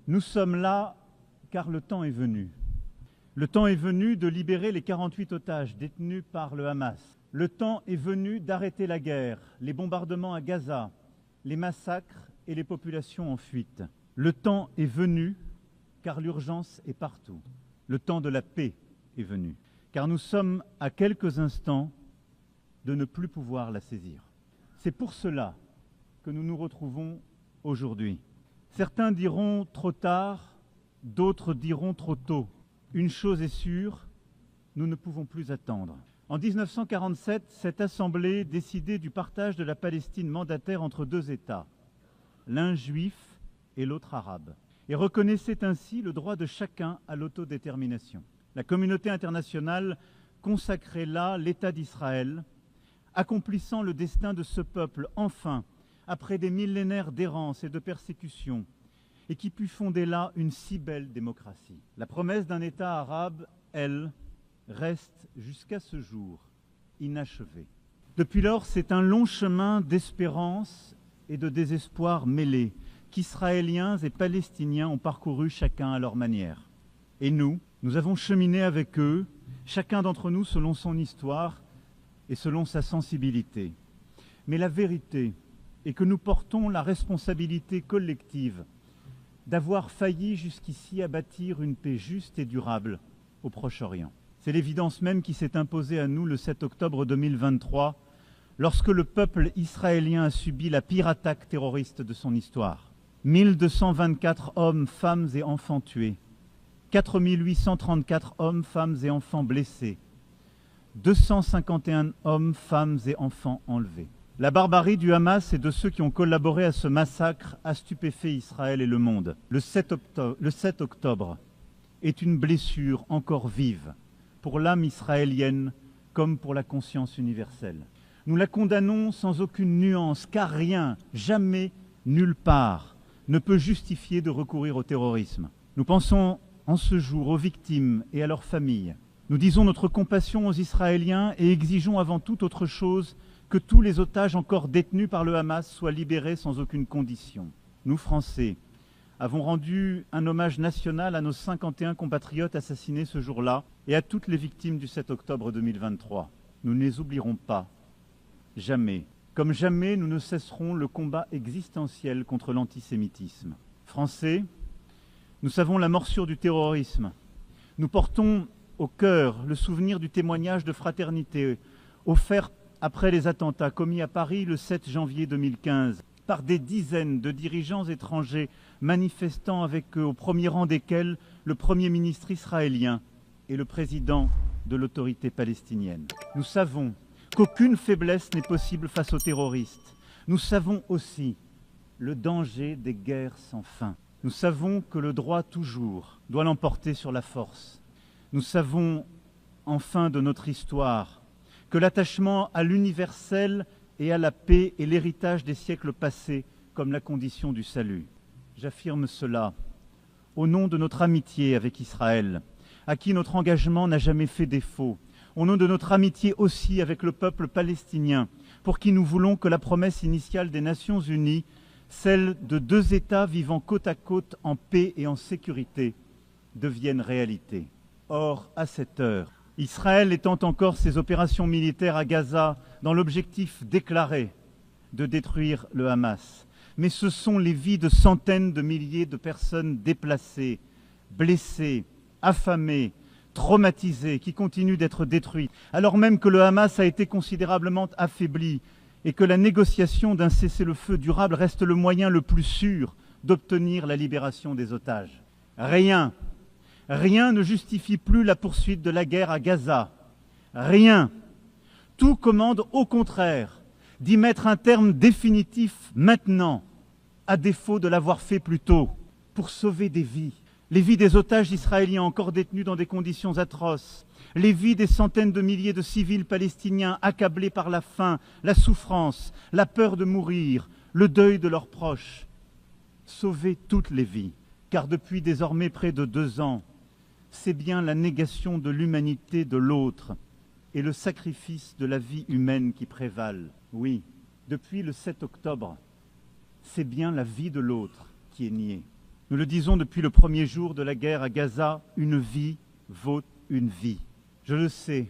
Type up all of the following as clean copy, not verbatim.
Nous sommes là car le temps est venu. Le temps est venu de libérer les 48 otages détenus par le Hamas. Le temps est venu d'arrêter la guerre, les bombardements à Gaza, les massacres et les populations en fuite. Le temps est venu car l'urgence est partout. Le temps de la paix est venu, car nous sommes à quelques instants de ne plus pouvoir la saisir. C'est pour cela que nous nous retrouvons aujourd'hui. Certains diront trop tard, d'autres diront trop tôt. Une chose est sûre, nous ne pouvons plus attendre. En 1947, cette Assemblée décidait du partage de la Palestine mandataire entre deux États, l'un juif et l'autre arabe, et reconnaissait ainsi le droit de chacun à l'autodétermination. La communauté internationale consacrait là l'État d'Israël, accomplissant le destin de ce peuple, enfin, après des millénaires d'errance et de persécution, et qui put fonder là une si belle démocratie. La promesse d'un État arabe, elle, reste jusqu'à ce jour inachevée. Depuis lors, c'est un long chemin d'espérance et de désespoir mêlés qu'Israéliens et Palestiniens ont parcouru chacun à leur manière. Et nous avons cheminé avec eux, chacun d'entre nous selon son histoire et selon sa sensibilité. Mais la vérité est que nous portons la responsabilité collective d'avoir failli jusqu'ici à bâtir une paix juste et durable au Proche-Orient. C'est l'évidence même qui s'est imposée à nous le 7 octobre 2023, lorsque le peuple israélien a subi la pire attaque terroriste de son histoire. 1224 hommes, femmes et enfants tués, 4834 hommes, femmes et enfants blessés, 251 hommes, femmes et enfants enlevés. La barbarie du Hamas et de ceux qui ont collaboré à ce massacre a stupéfait Israël et le monde. Le 7 octobre est une blessure encore vive pour l'âme israélienne comme pour la conscience universelle. Nous la condamnons sans aucune nuance, car rien, jamais, nulle part, ne peut justifier de recourir au terrorisme. Nous pensons en ce jour aux victimes et à leurs familles. Nous disons notre compassion aux Israéliens et exigeons avant toute autre chose que tous les otages encore détenus par le Hamas soient libérés sans aucune condition. Nous, Français, avons rendu un hommage national à nos 51 compatriotes assassinés ce jour-là et à toutes les victimes du 7 octobre 2023. Nous ne les oublierons pas. Jamais. Comme jamais, nous ne cesserons le combat existentiel contre l'antisémitisme. Français, nous savons la morsure du terrorisme. Nous portons au cœur le souvenir du témoignage de fraternité offert après les attentats commis à Paris le 7 janvier 2015 par des dizaines de dirigeants étrangers manifestant avec eux, au premier rang desquels le Premier ministre israélien et le président de l'autorité palestinienne. Nous savons qu'aucune faiblesse n'est possible face aux terroristes. Nous savons aussi le danger des guerres sans fin. Nous savons que le droit toujours doit l'emporter sur la force. Nous savons enfin de notre histoire que l'attachement à l'universel et à la paix est l'héritage des siècles passés comme la condition du salut. J'affirme cela au nom de notre amitié avec Israël, à qui notre engagement n'a jamais fait défaut, au nom de notre amitié aussi avec le peuple palestinien, pour qui nous voulons que la promesse initiale des Nations Unies, celle de deux États vivant côte à côte en paix et en sécurité, devienne réalité. Or, à cette heure, Israël étend encore ses opérations militaires à Gaza dans l'objectif déclaré de détruire le Hamas. Mais ce sont les vies de centaines de milliers de personnes déplacées, blessées, affamées, traumatisées, qui continuent d'être détruites, alors même que le Hamas a été considérablement affaibli et que la négociation d'un cessez-le-feu durable reste le moyen le plus sûr d'obtenir la libération des otages. Rien ne justifie plus la poursuite de la guerre à Gaza. Rien. Tout commande au contraire d'y mettre un terme définitif maintenant, à défaut de l'avoir fait plus tôt, pour sauver des vies. Les vies des otages israéliens encore détenus dans des conditions atroces, les vies des centaines de milliers de civils palestiniens accablés par la faim, la souffrance, la peur de mourir, le deuil de leurs proches. Sauver toutes les vies, car depuis désormais près de 2 ans, c'est bien la négation de l'humanité de l'autre et le sacrifice de la vie humaine qui prévalent. Oui, depuis le 7 octobre, c'est bien la vie de l'autre qui est niée. Nous le disons depuis le premier jour de la guerre à Gaza, une vie vaut une vie. Je le sais,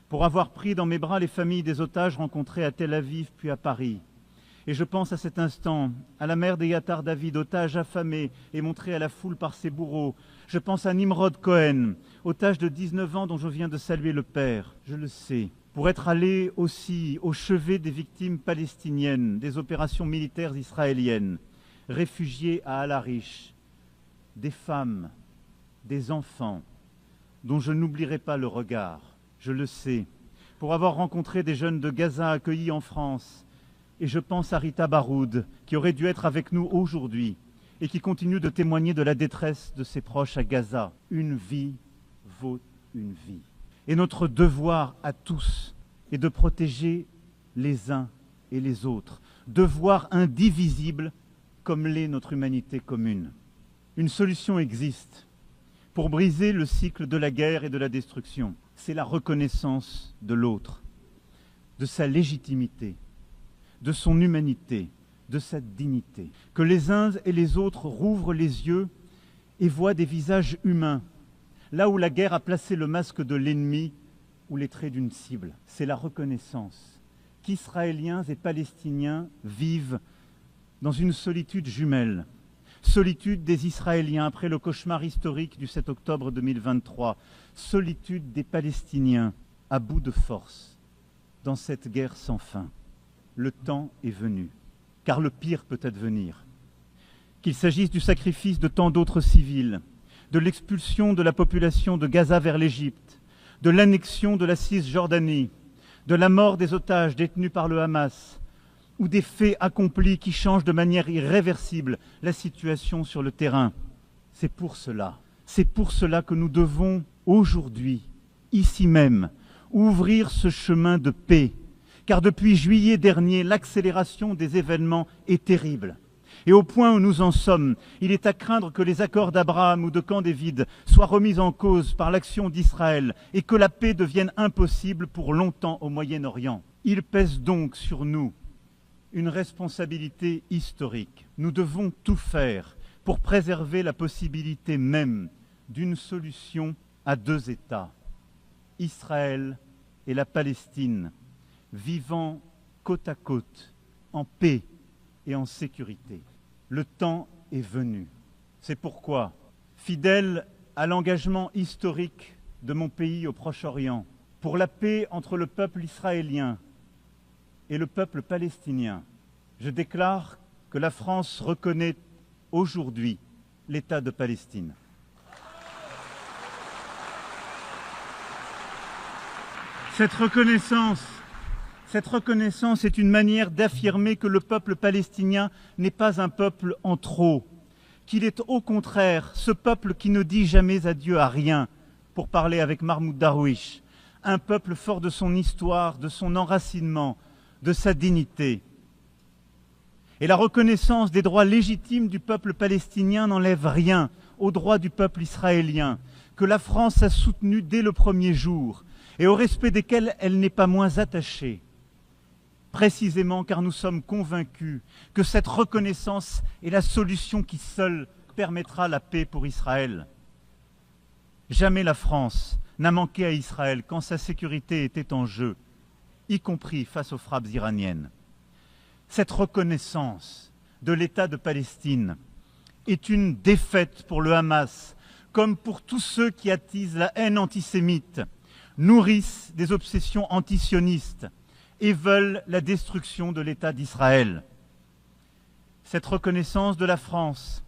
pour avoir pris dans mes bras les familles des otages rencontrés à Tel Aviv puis à Paris. Et je pense à cet instant à la mère d'Eyatar David, otage affamé et montré à la foule par ses bourreaux. Je pense à Nimrod Cohen, otage de 19 ans dont je viens de saluer le père. Je le sais, pour être allé aussi au chevet des victimes palestiniennes des opérations militaires israéliennes, réfugiés à Al-Arish, des femmes, des enfants, dont je n'oublierai pas le regard. Je le sais, pour avoir rencontré des jeunes de Gaza accueillis en France. Et je pense à Rita Baroud, qui aurait dû être avec nous aujourd'hui et qui continue de témoigner de la détresse de ses proches à Gaza. Une vie vaut une vie. Et notre devoir à tous est de protéger les uns et les autres. Devoir indivisible comme l'est notre humanité commune. Une solution existe pour briser le cycle de la guerre et de la destruction. C'est la reconnaissance de l'autre, de sa légitimité, de son humanité, de sa dignité. Que les uns et les autres rouvrent les yeux et voient des visages humains, là où la guerre a placé le masque de l'ennemi ou les traits d'une cible. C'est la reconnaissance qu'Israéliens et Palestiniens vivent dans une solitude jumelle. Solitude des Israéliens après le cauchemar historique du 7 octobre 2023. Solitude des Palestiniens à bout de force dans cette guerre sans fin. Le temps est venu, car le pire peut advenir. Qu'il s'agisse du sacrifice de tant d'autres civils, de l'expulsion de la population de Gaza vers l'Égypte, de l'annexion de la Cisjordanie, de la mort des otages détenus par le Hamas, ou des faits accomplis qui changent de manière irréversible la situation sur le terrain. C'est pour cela que nous devons aujourd'hui, ici même, ouvrir ce chemin de paix. Car depuis juillet dernier, l'accélération des événements est terrible. Et au point où nous en sommes, il est à craindre que les accords d'Abraham ou de Camp David soient remis en cause par l'action d'Israël et que la paix devienne impossible pour longtemps au Moyen-Orient. Il pèse donc sur nous une responsabilité historique. Nous devons tout faire pour préserver la possibilité même d'une solution à deux États, Israël et la Palestine, vivant côte à côte, en paix et en sécurité. Le temps est venu. C'est pourquoi, fidèle à l'engagement historique de mon pays au Proche-Orient, pour la paix entre le peuple israélien et le peuple palestinien, je déclare que la France reconnaît aujourd'hui l'État de Palestine. Cette reconnaissance est une manière d'affirmer que le peuple palestinien n'est pas un peuple en trop, qu'il est au contraire ce peuple qui ne dit jamais adieu à rien, pour parler avec Mahmoud Darwish, un peuple fort de son histoire, de son enracinement, de sa dignité. Et la reconnaissance des droits légitimes du peuple palestinien n'enlève rien aux droits du peuple israélien, que la France a soutenu dès le premier jour, et au respect desquels elle n'est pas moins attachée, précisément car nous sommes convaincus que cette reconnaissance est la solution qui seule permettra la paix pour Israël. Jamais la France n'a manqué à Israël quand sa sécurité était en jeu, y compris face aux frappes iraniennes. Cette reconnaissance de l'État de Palestine est une défaite pour le Hamas, comme pour tous ceux qui attisent la haine antisémite, nourrissent des obsessions antisionistes et veulent la destruction de l'État d'Israël. Cette reconnaissance de la France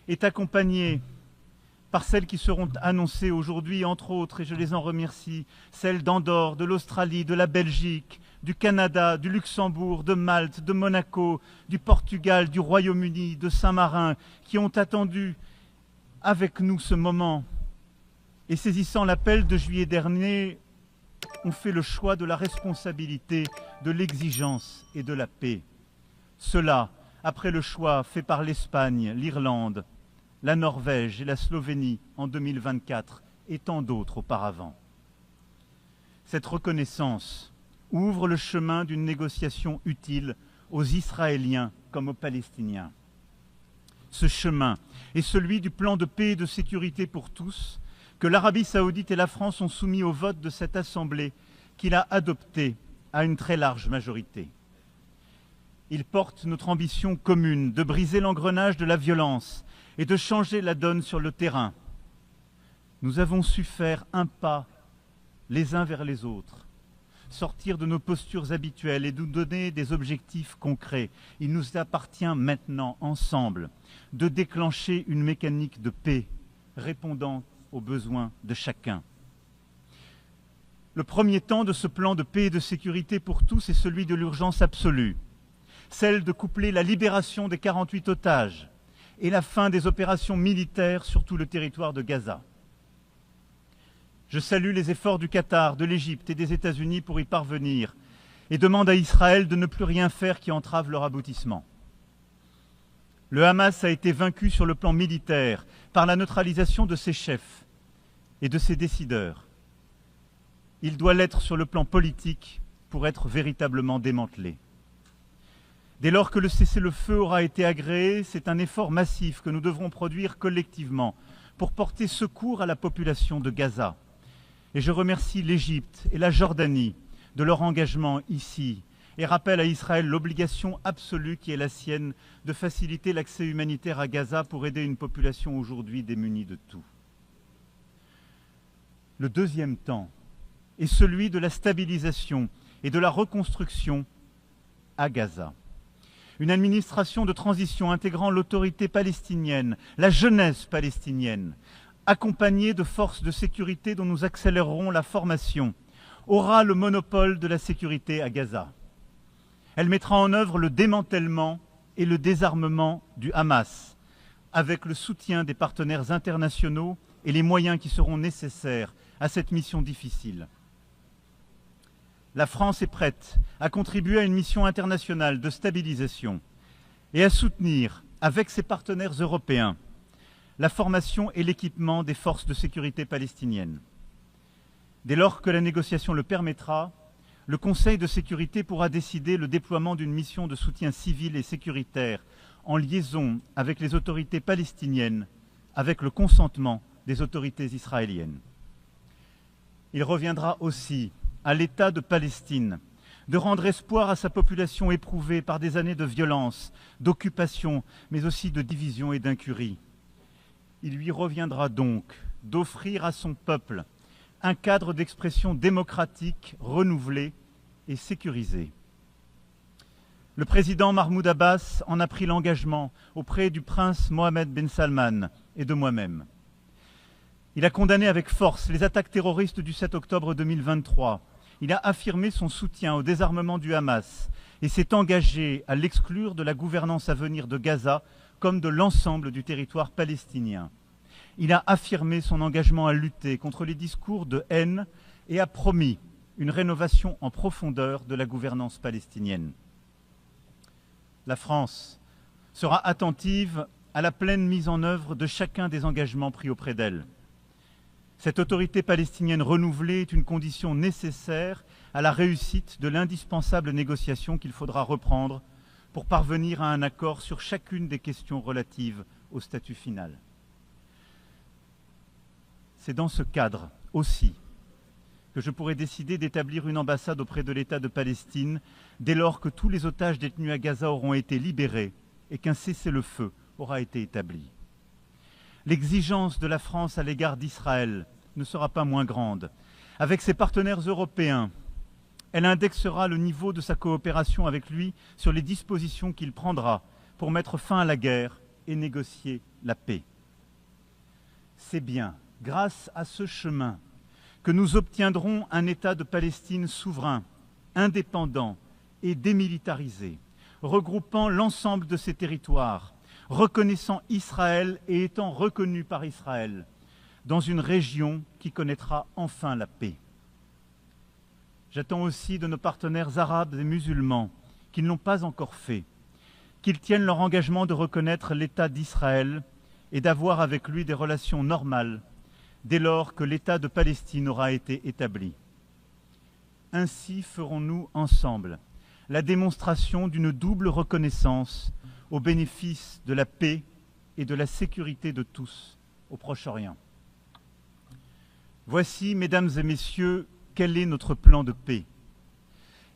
est accompagnée par celles qui seront annoncées aujourd'hui, entre autres, et je les en remercie, celles d'Andorre, de l'Australie, de la Belgique, du Canada, du Luxembourg, de Malte, de Monaco, du Portugal, du Royaume-Uni, de Saint-Marin, qui ont attendu avec nous ce moment. Et saisissant l'appel de juillet dernier, ont fait le choix de la responsabilité, de l'exigence et de la paix. Cela, après le choix fait par l'Espagne, l'Irlande, la Norvège et la Slovénie en 2024 et tant d'autres auparavant. Cette reconnaissance ouvre le chemin d'une négociation utile aux Israéliens comme aux Palestiniens. ce chemin est celui du plan de paix et de sécurité pour tous que l'Arabie saoudite et la France ont soumis au vote de cette Assemblée qu'il a adopté à une très large majorité. Il porte notre ambition commune de briser l'engrenage de la violence et de changer la donne sur le terrain. Nous avons su faire un pas les uns vers les autres, sortir de nos postures habituelles et nous donner des objectifs concrets. Il nous appartient maintenant, ensemble, de déclencher une mécanique de paix répondant aux besoins de chacun. Le premier temps de ce plan de paix et de sécurité pour tous est celui de l'urgence absolue, celle de coupler la libération des 48 otages et la fin des opérations militaires sur tout le territoire de Gaza. Je salue les efforts du Qatar, de l'Égypte et des États-Unis pour y parvenir et demande à Israël de ne plus rien faire qui entrave leur aboutissement. Le Hamas a été vaincu sur le plan militaire par la neutralisation de ses chefs et de ses décideurs. Il doit l'être sur le plan politique pour être véritablement démantelé. Dès lors que le cessez-le-feu aura été agréé, c'est un effort massif que nous devrons produire collectivement pour porter secours à la population de Gaza. Et je remercie l'Égypte et la Jordanie de leur engagement ici et rappelle à Israël l'obligation absolue qui est la sienne de faciliter l'accès humanitaire à Gaza pour aider une population aujourd'hui démunie de tout. Le deuxième temps est celui de la stabilisation et de la reconstruction à Gaza. Une administration de transition intégrant l'autorité palestinienne, la jeunesse palestinienne, accompagnée de forces de sécurité dont nous accélérerons la formation, aura le monopole de la sécurité à Gaza. Elle mettra en œuvre le démantèlement et le désarmement du Hamas, avec le soutien des partenaires internationaux et les moyens qui seront nécessaires à cette mission difficile. La France est prête à contribuer à une mission internationale de stabilisation et à soutenir, avec ses partenaires européens, la formation et l'équipement des forces de sécurité palestiniennes. Dès lors que la négociation le permettra, le Conseil de sécurité pourra décider le déploiement d'une mission de soutien civil et sécuritaire en liaison avec les autorités palestiniennes, avec le consentement des autorités israéliennes. Il reviendra aussi à l'État de Palestine de rendre espoir à sa population éprouvée par des années de violence, d'occupation, mais aussi de division et d'incurie. Il lui reviendra donc d'offrir à son peuple un cadre d'expression démocratique renouvelé et sécurisé. Le président Mahmoud Abbas en a pris l'engagement auprès du prince Mohammed Ben Salman et de moi-même. Il a condamné avec force les attaques terroristes du 7 octobre 2023. Il a affirmé son soutien au désarmement du Hamas et s'est engagé à l'exclure de la gouvernance à venir de Gaza comme de l'ensemble du territoire palestinien. Il a affirmé son engagement à lutter contre les discours de haine et a promis une rénovation en profondeur de la gouvernance palestinienne. La France sera attentive à la pleine mise en œuvre de chacun des engagements pris auprès d'elle. Cette autorité palestinienne renouvelée est une condition nécessaire à la réussite de l'indispensable négociation qu'il faudra reprendre pour parvenir à un accord sur chacune des questions relatives au statut final. C'est dans ce cadre aussi que je pourrais décider d'établir une ambassade auprès de l'État de Palestine dès lors que tous les otages détenus à Gaza auront été libérés et qu'un cessez-le-feu aura été établi. L'exigence de la France à l'égard d'Israël ne sera pas moins grande. Avec ses partenaires européens, elle indexera le niveau de sa coopération avec lui sur les dispositions qu'il prendra pour mettre fin à la guerre et négocier la paix. C'est bien grâce à ce chemin que nous obtiendrons un État de Palestine souverain, indépendant et démilitarisé, regroupant l'ensemble de ses territoires, reconnaissant Israël et étant reconnu par Israël, dans une région qui connaîtra enfin la paix. J'attends aussi de nos partenaires arabes et musulmans, qui ne l'ont pas encore fait, qu'ils tiennent leur engagement de reconnaître l'État d'Israël et d'avoir avec lui des relations normales dès lors que l'État de Palestine aura été établi. Ainsi ferons-nous ensemble la démonstration d'une double reconnaissance au bénéfice de la paix et de la sécurité de tous au Proche-Orient. Voici, mesdames et messieurs, quel est notre plan de paix.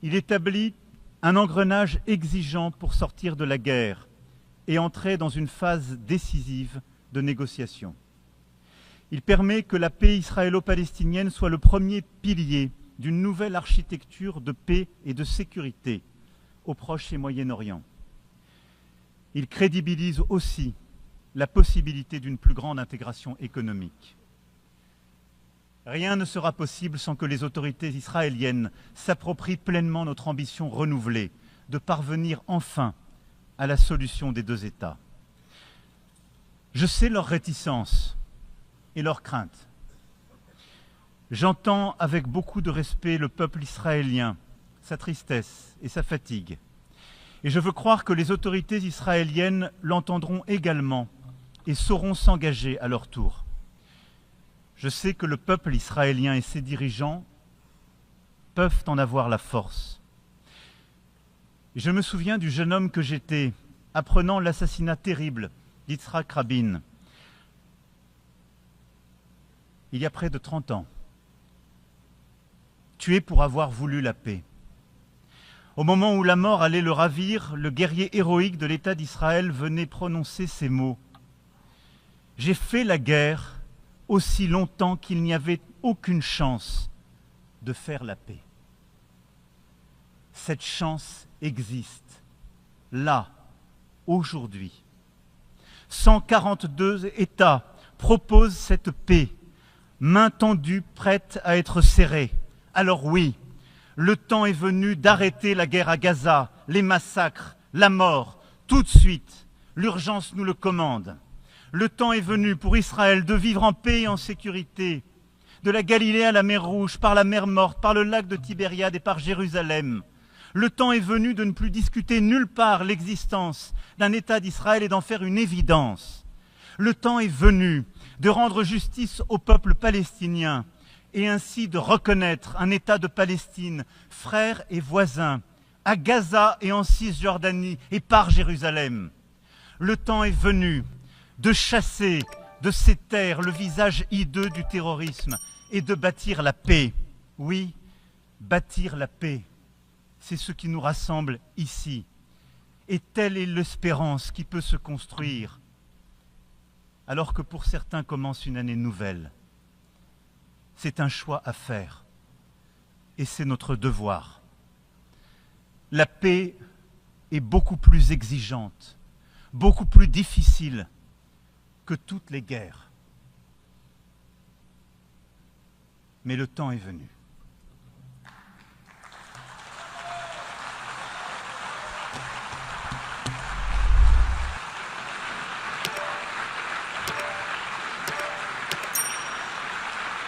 Il établit un engrenage exigeant pour sortir de la guerre et entrer dans une phase décisive de négociation. Il permet que la paix israélo-palestinienne soit le premier pilier d'une nouvelle architecture de paix et de sécurité au Proche et Moyen-Orient. Il crédibilise aussi la possibilité d'une plus grande intégration économique. Rien ne sera possible sans que les autorités israéliennes s'approprient pleinement notre ambition renouvelée de parvenir enfin à la solution des deux États. Je sais leurs réticences et leurs craintes. J'entends avec beaucoup de respect le peuple israélien, sa tristesse et sa fatigue. Et je veux croire que les autorités israéliennes l'entendront également et sauront s'engager à leur tour. Je sais que le peuple israélien et ses dirigeants peuvent en avoir la force. Je me souviens du jeune homme que j'étais, apprenant l'assassinat terrible d'Yitzhak Rabin, il y a près de 30 ans, tué pour avoir voulu la paix. Au moment où la mort allait le ravir, le guerrier héroïque de l'État d'Israël venait prononcer ces mots. « J'ai fait la guerre aussi longtemps qu'il n'y avait aucune chance de faire la paix. » Cette chance existe, là, aujourd'hui. 142 États proposent cette paix, main tendue, prête à être serrée. Alors oui, le temps est venu d'arrêter la guerre à Gaza, les massacres, la mort, tout de suite. L'urgence nous le commande. Le temps est venu pour Israël de vivre en paix et en sécurité, de la Galilée à la mer Rouge, par la mer Morte, par le lac de Tibériade et par Jérusalem. Le temps est venu de ne plus discuter nulle part l'existence d'un État d'Israël et d'en faire une évidence. Le temps est venu de rendre justice au peuple palestinien et ainsi de reconnaître un État de Palestine, frère et voisin, à Gaza et en Cisjordanie et par Jérusalem. Le temps est venu de chasser de ces terres le visage hideux du terrorisme et de bâtir la paix. Oui, bâtir la paix, c'est ce qui nous rassemble ici. Et telle est l'espérance qui peut se construire, alors que pour certains commence une année nouvelle. C'est un choix à faire, et c'est notre devoir. La paix est beaucoup plus exigeante, beaucoup plus difficile que toutes les guerres. Mais le temps est venu.